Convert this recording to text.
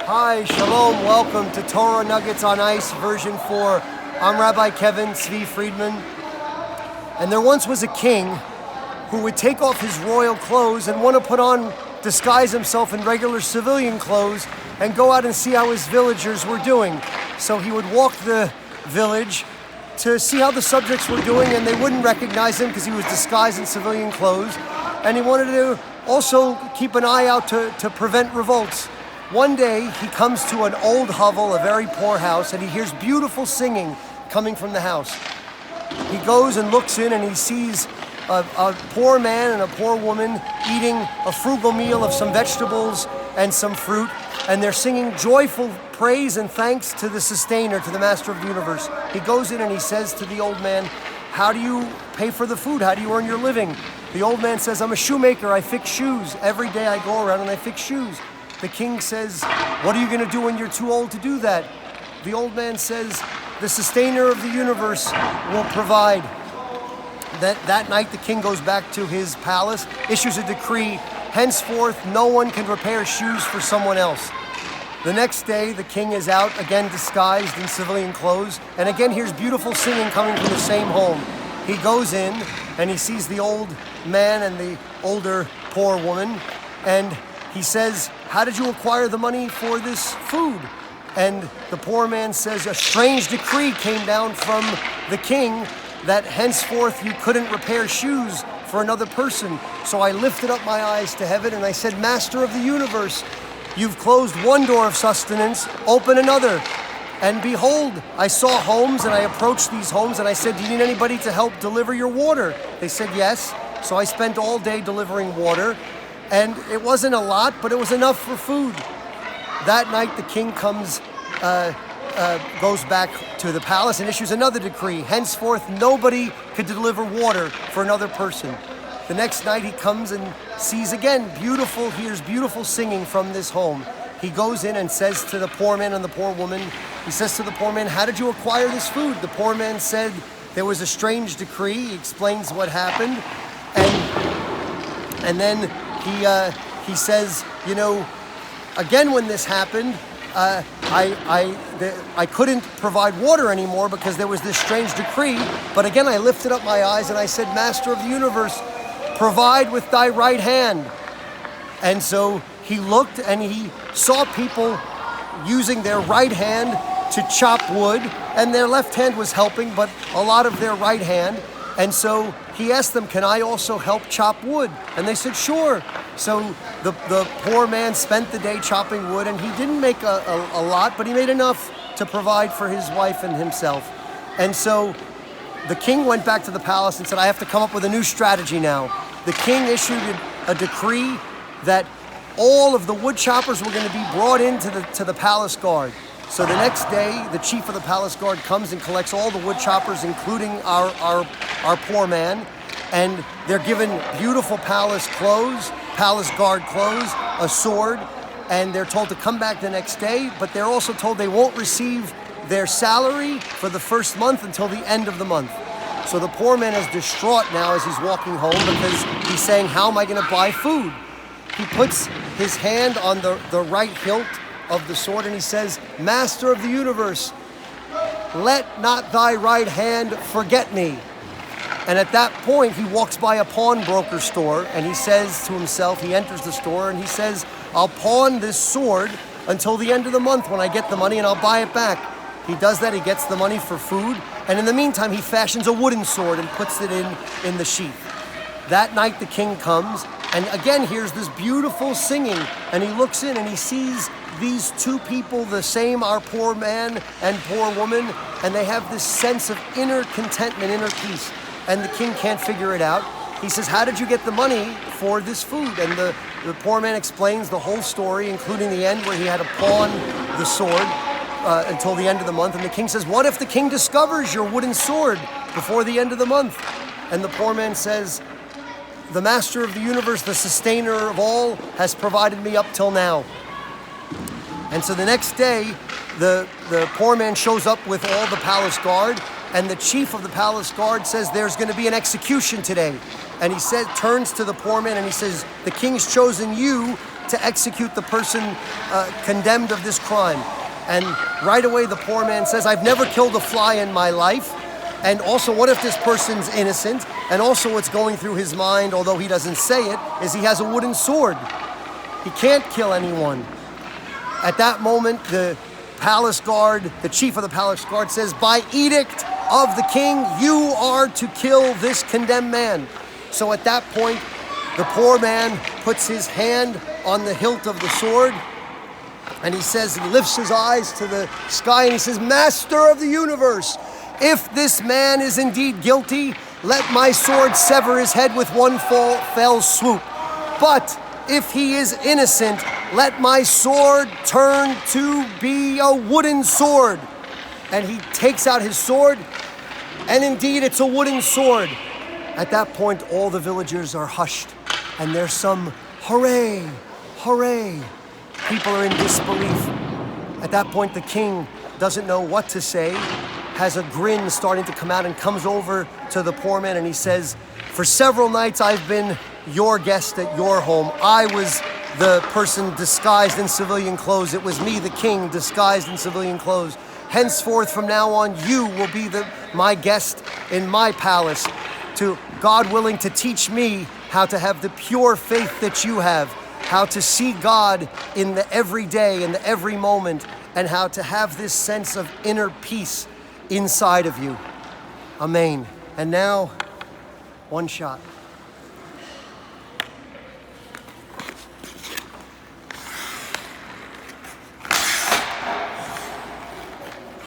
Hi, shalom, welcome to Torah Nuggets on Ice, version 4. I'm Rabbi Keven Tzvi Friedman. And there once was a king who would take off his royal clothes and want to disguise himself in regular civilian clothes and go out and see how his villagers were doing. So he would walk the village to see how the subjects were doing, and they wouldn't recognize him because he was disguised in civilian clothes. And he wanted to also keep an eye out to prevent revolts. One day, he comes to an old hovel, a very poor house, and he hears beautiful singing coming from the house. He goes and looks in, and he sees a poor man and a poor woman eating a frugal meal of some vegetables and some fruit, and they're singing joyful praise and thanks to the sustainer, to the master of the universe. He goes in and he says to the old man, "How do you pay for the food? How do you earn your living?" The old man says, "I'm a shoemaker, I fix shoes. Every day I go around and I fix shoes." The king says, "What are you going to do when you're too old to do that?" The old man says, "The sustainer of the universe will provide." That night, the king goes back to his palace, issues a decree, henceforth no one can repair shoes for someone else. The next day, the king is out, again disguised in civilian clothes, and again hears beautiful singing coming from the same home. He goes in, and he sees the old man and the older poor woman, and he says, "How did you acquire the money for this food?" And the poor man says, "A strange decree came down from the king that henceforth you couldn't repair shoes for another person. So I lifted up my eyes to heaven and I said, 'Master of the universe, you've closed one door of sustenance, open another.' And behold, I saw homes and I approached these homes and I said, 'Do you need anybody to help deliver your water?' They said, 'Yes.' So I spent all day delivering water. And it wasn't a lot, but it was enough for food." That night, the king goes back to the palace and issues another decree. Henceforth, nobody could deliver water for another person. The next night, he comes and sees hears beautiful singing from this home. He goes in and says to the poor man and the poor woman, he says to the poor man, "How did you acquire this food?" The poor man said, "There was a strange decree." He explains what happened. And then he says, again when this happened, I couldn't provide water anymore because there was this strange decree. But again, I lifted up my eyes and I said, "Master of the universe, provide with thy right hand." And so he looked and he saw people using their right hand to chop wood, and their left hand was helping, but a lot of their right hand. And so he asked them, "Can I also help chop wood?" And they said, "Sure." So the poor man spent the day chopping wood, and he didn't make a lot, but he made enough to provide for his wife and himself. And so the king went back to the palace and said, "I have to come up with a new strategy now." The king issued a decree that all of the wood choppers were going to be brought into the palace guard. So the next day, the chief of the palace guard comes and collects all the wood choppers, including our poor man, and they're given beautiful palace guard clothes, a sword, and they're told to come back the next day, but they're also told they won't receive their salary for the first month until the end of the month. So the poor man is distraught now as he's walking home because he's saying, "How am I going to buy food?" He puts his hand on the right hilt of the sword and he says, "Master of the universe, let not thy right hand forget me." And at that point, he walks by a pawnbroker store and he says to himself, he enters the store and he says, "I'll pawn this sword until the end of the month when I get the money and I'll buy it back." He does that, he gets the money for food, and in the meantime, he fashions a wooden sword and puts it in the sheath. That night, the king comes and again hears this beautiful singing, and he looks in and he sees these two people, the same, our poor man and poor woman, and they have this sense of inner contentment, inner peace. And the king can't figure it out. He says, "How did you get the money for this food?" And the poor man explains the whole story, including the end where he had to pawn the sword until the end of the month. And the king says, "What if the king discovers your wooden sword before the end of the month?" And the poor man says, "The master of the universe, the sustainer of all, has provided me up till now." And so the next day, the poor man shows up with all the palace guard, and the chief of the palace guard says, "There's going to be an execution today." And he turns to the poor man and he says, "The king's chosen you to execute the person condemned of this crime. And right away the poor man says, I've never killed a fly in my life. And also, what if this person's innocent? And also what's going through his mind, although he doesn't say it, is he has a wooden sword. He can't kill anyone. At that moment, the palace guard, the chief of the palace guard says, by edict of the king, you are to kill this condemned man. So at that point, the poor man puts his hand on the hilt of the sword, and he says, he lifts his eyes to the sky and he says, Master of the universe, if this man is indeed guilty, let my sword sever his head with one fell swoop. But if he is innocent, let my sword turn to be a wooden sword. And he takes out his sword, and indeed it's a wooden sword. At that point, all the villagers are hushed, and there's some hooray, hooray. People are in disbelief. At that point, the king doesn't know what to say, has a grin starting to come out, and comes over to the poor man and he says, for several nights I've been your guest at your home. I was the person disguised in civilian clothes. It was me, the king, disguised in civilian clothes. Henceforth, from now on, you will be my guest in my palace, to God willing to teach me how to have the pure faith that you have, how to see God in the everyday, in the every moment, and how to have this sense of inner peace inside of you. Amen. And now, one shot.